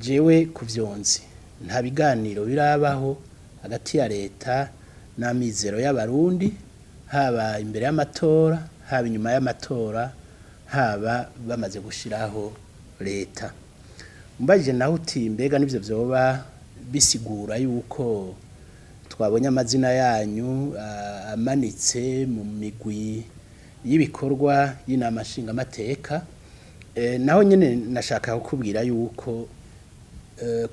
jewe kuvyonzi nta biganiro birabaho hagati ya leta n'amizero y'abarundi haba imbere y'amatora haba inyuma y'amatora haba bamaze gushiraho leta mbaje naho uti mbega nivyo vyoba bisigura yuko twabonye amazina yanyu amanitse mu migwi y'ibikorwa y'inama nshingamateka naho nyene nashaka kukubwira yuko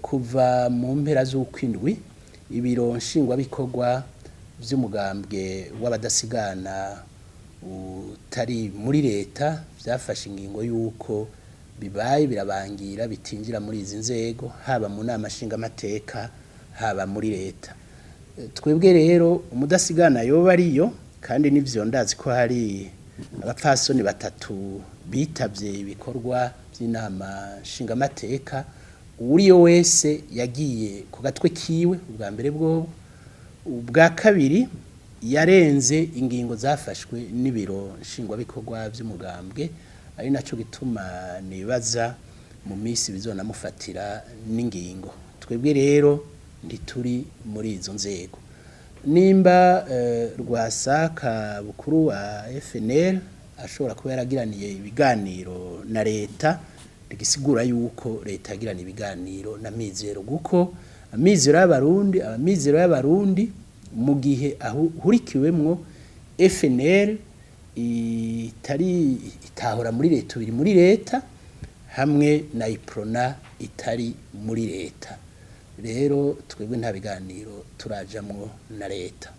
kuva mu mpera z'ukwindwi ibiro nshingwabikorwa vy'umugambwe w'abadasigana utari muri leta vyafashe ingingo yuko bibaye birabangira bitinjira muri izi nzego haba mu nama nshingamateka haba muri leta twebwe rero umudasigana yoba ariyo kandi nivyo ndazi ko hari abapfasoni batatu bitavye ibikorwa by'inama nshingamateka uriyo wese yagiye ku gatwe kiwe ubwa mbere bwo ubwa kabiri yarenze ingingo zafashwe n'ibiro nshingwabikorwa by'umugambwe ari naco gituma nibaza mu minsi bizonamufatira n'ingingo twebwe rero ndituri muri izo nzego nimba Rwasaka bukuru wa FNL ashobora kuba yaragiraniye ibiganiro na leta rigisigura yuko leta yagirana ibiganiro na mizero guko amizero y'abarundi mu gihe ahurikiwemwo FNL itahora muri leta biri muri leta hamwe na Iprona itari muri leta rero twebwe nta biganiro turajamwo na leta